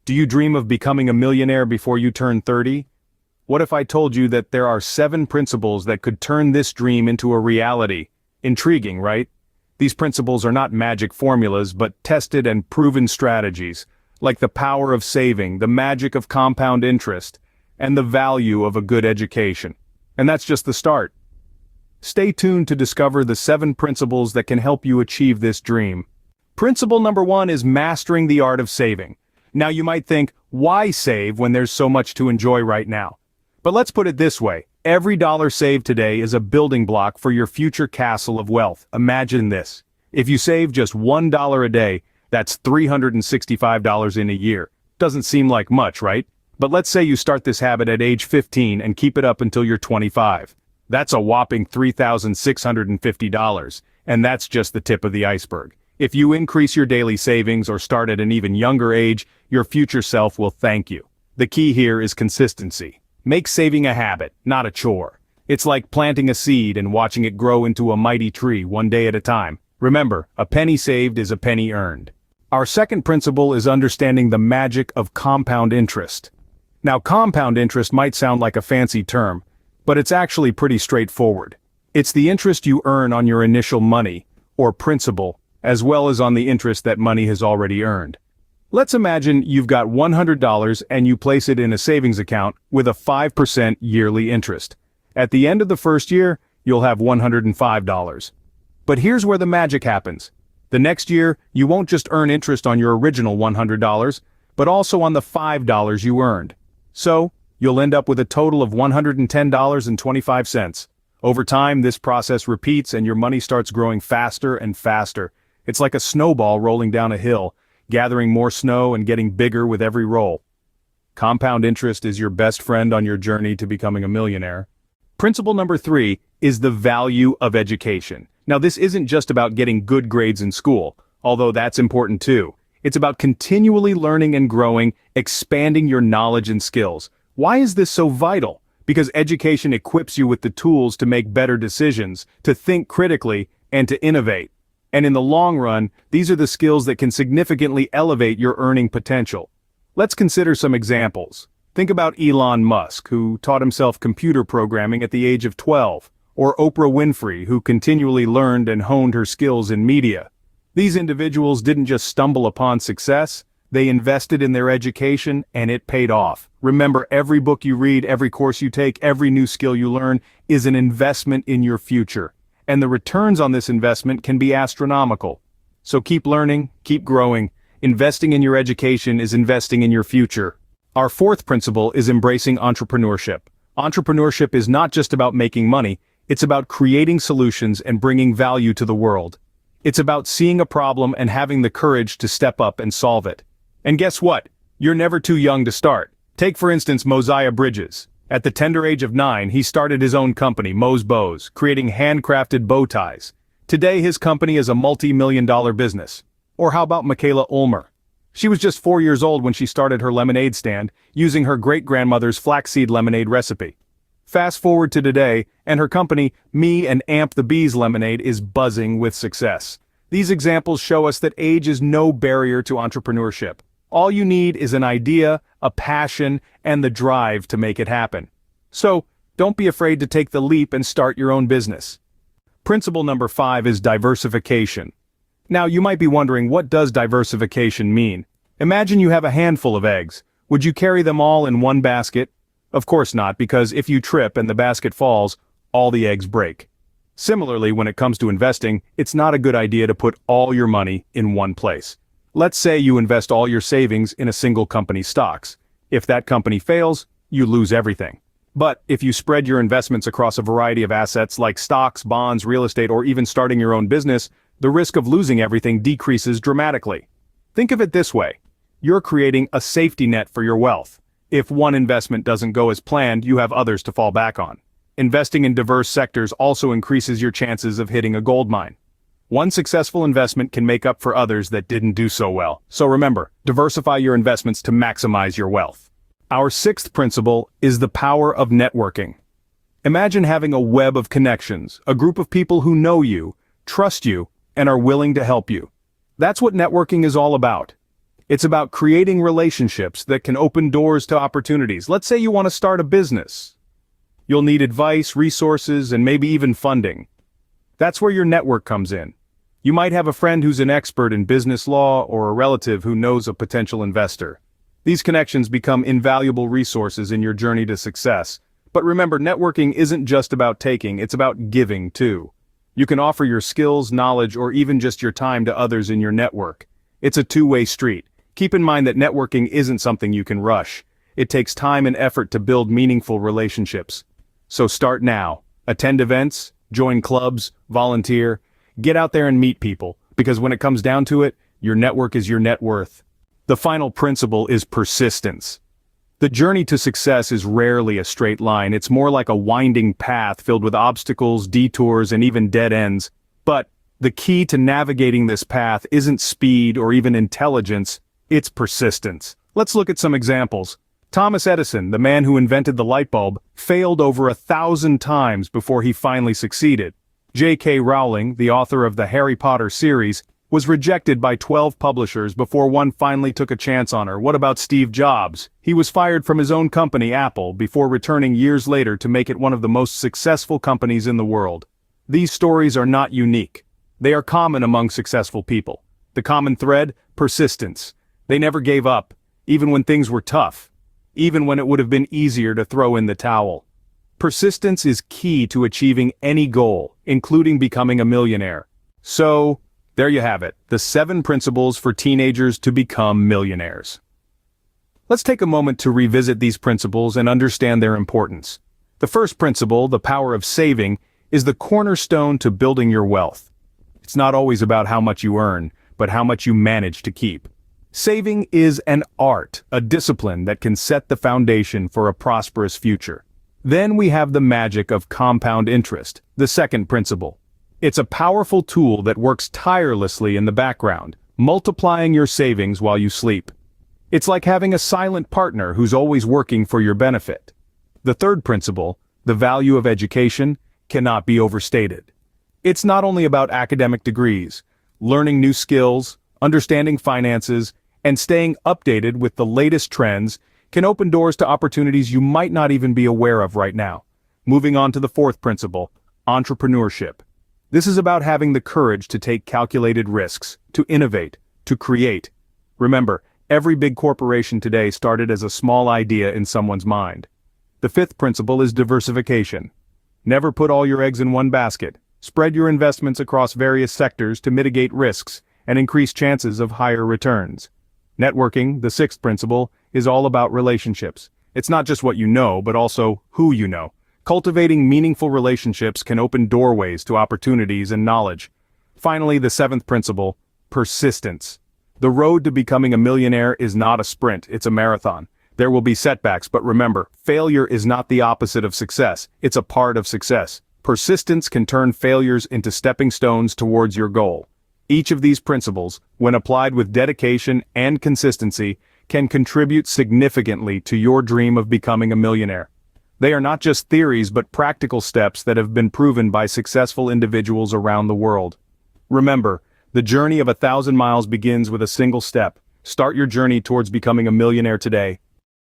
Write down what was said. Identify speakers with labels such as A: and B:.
A: Do you dream of becoming a millionaire before you turn 30? What if I told you that there are 7 principles that could turn this dream into a reality? Intriguing, right? These principles are not magic formulas but tested and proven strategies, like the power of saving, the magic of compound interest, and the value of a good education. And that's just the start. Stay tuned to discover the 7 principles that can help you achieve this dream. Principle number 1 is mastering the art of saving. Now you might think, why save when there's so much to enjoy right now? But let's put it this way, every dollar saved today is a building block for your future castle of wealth. Imagine this. If you save just $1 a day, that's $365 in a year. Doesn't seem like much, right? But let's say you start this habit at age 15 and keep it up until you're 25. That's a whopping $3,650, and that's just the tip of the iceberg. If you increase your daily savings or start at an even younger age, your future self will thank you. The key here is consistency. Make saving a habit, not a chore. It's like planting a seed and watching it grow into a mighty tree one day at a time. Remember, a penny saved is a penny earned. Our second principle is understanding the magic of compound interest. Now, compound interest might sound like a fancy term, but it's actually pretty straightforward. It's the interest you earn on your initial money, or principal, as well as on the interest that money has already earned. Let's imagine you've got $100 and you place it in a savings account with a 5% yearly interest. At the end of the first year, you'll have $105. But here's where the magic happens. The next year, you won't just earn interest on your original $100, but also on the $5 you earned. So, you'll end up with a total of $110.25. Over time, this process repeats and your money starts growing faster and faster. It's like a snowball rolling down a hill, gathering more snow and getting bigger with every roll. Compound interest is your best friend on your journey to becoming a millionaire. Principle number 3 is the value of education. Now, this isn't just about getting good grades in school, although that's important too. It's about continually learning and growing, expanding your knowledge and skills. Why is this so vital? Because education equips you with the tools to make better decisions, to think critically, and to innovate. And in the long run, these are the skills that can significantly elevate your earning potential. Let's consider some examples. Think about Elon Musk, who taught himself computer programming at the age of 12, or Oprah Winfrey, who continually learned and honed her skills in media. These individuals didn't just stumble upon success, they invested in their education and it paid off. Remember, every book you read, every course you take, every new skill you learn is an investment in your future. And the returns on this investment can be astronomical. So keep learning, keep growing. Investing in your education is investing in your future. Our fourth principle is embracing entrepreneurship. Entrepreneurship is not just about making money, it's about creating solutions and bringing value to the world. It's about seeing a problem and having the courage to step up and solve it. And guess what? You're never too young to start. Take for instance Mosiah Bridges. At the tender age of 9, he started his own company, Mo's Bows, creating handcrafted bow ties. Today his company is a multi-million-dollar business. Or how about Michaela Ulmer? She was just 4 years old when she started her lemonade stand, using her great-grandmother's flaxseed lemonade recipe. Fast forward to today, and her company, Me and Amp the Bees Lemonade, is buzzing with success. These examples show us that age is no barrier to entrepreneurship. All you need is an idea, a passion, and the drive to make it happen. So, don't be afraid to take the leap and start your own business. Principle number 5 is diversification. Now, you might be wondering, what does diversification mean? Imagine you have a handful of eggs. Would you carry them all in one basket? Of course not, because if you trip and the basket falls, all the eggs break. Similarly, when it comes to investing, it's not a good idea to put all your money in one place. Let's say you invest all your savings in a single company's stocks. If that company fails, you lose everything. But if you spread your investments across a variety of assets like stocks, bonds, real estate, or even starting your own business, the risk of losing everything decreases dramatically. Think of it this way. You're creating a safety net for your wealth. If one investment doesn't go as planned, you have others to fall back on. Investing in diverse sectors also increases your chances of hitting a gold mine. One successful investment can make up for others that didn't do so well. So remember, diversify your investments to maximize your wealth. Our sixth principle is the power of networking. Imagine having a web of connections, a group of people who know you, trust you, and are willing to help you. That's what networking is all about. It's about creating relationships that can open doors to opportunities. Let's say you want to start a business. You'll need advice, resources, and maybe even funding. That's where your network comes in. You might have a friend who's an expert in business law or a relative who knows a potential investor. These connections become invaluable resources in your journey to success. But remember, networking isn't just about taking, it's about giving too. You can offer your skills, knowledge, or even just your time to others in your network. It's a two-way street. Keep in mind that networking isn't something you can rush. It takes time and effort to build meaningful relationships. So start now. Attend events, join clubs, volunteer. Get out there and meet people, because when it comes down to it, your network is your net worth. The final principle is persistence. The journey to success is rarely a straight line. It's more like a winding path filled with obstacles, detours, and even dead ends. But the key to navigating this path isn't speed or even intelligence, it's persistence. Let's look at some examples. Thomas Edison, the man who invented the light bulb, failed over 1,000 times before he finally succeeded. J.K. Rowling, the author of the Harry Potter series, was rejected by 12 publishers before one finally took a chance on her. What about Steve Jobs? He was fired from his own company, Apple, before returning years later to make it one of the most successful companies in the world. These stories are not unique. They are common among successful people. The common thread? Persistence. They never gave up, even when things were tough, even when it would have been easier to throw in the towel. Persistence is key to achieving any goal, including becoming a millionaire. So, there you have it, the 7 principles for teenagers to become millionaires. Let's take a moment to revisit these principles and understand their importance. The first principle, the power of saving, is the cornerstone to building your wealth. It's not always about how much you earn, but how much you manage to keep. Saving is an art, a discipline that can set the foundation for a prosperous future. Then we have the magic of compound interest, the second principle. It's a powerful tool that works tirelessly in the background, multiplying your savings while you sleep. It's like having a silent partner who's always working for your benefit. The third principle, the value of education, cannot be overstated. It's not only about academic degrees. Learning new skills, understanding finances, and staying updated with the latest trends can open doors to opportunities you might not even be aware of right now. Moving on to the fourth principle, entrepreneurship. This is about having the courage to take calculated risks, to innovate, to create. Remember, every big corporation today started as a small idea in someone's mind. The fifth principle is diversification. Never put all your eggs in one basket. Spread your investments across various sectors to mitigate risks and increase chances of higher returns. Networking, the sixth principle, is all about relationships. It's not just what you know, but also who you know. Cultivating meaningful relationships can open doorways to opportunities and knowledge. Finally, the seventh principle, persistence. The road to becoming a millionaire is not a sprint, it's a marathon. There will be setbacks, but remember, failure is not the opposite of success, it's a part of success. Persistence can turn failures into stepping stones towards your goal. Each of these principles, when applied with dedication and consistency, can contribute significantly to your dream of becoming a millionaire. They are not just theories but practical steps that have been proven by successful individuals around the world. Remember, the journey of 1,000 miles begins with a single step. Start your journey towards becoming a millionaire today.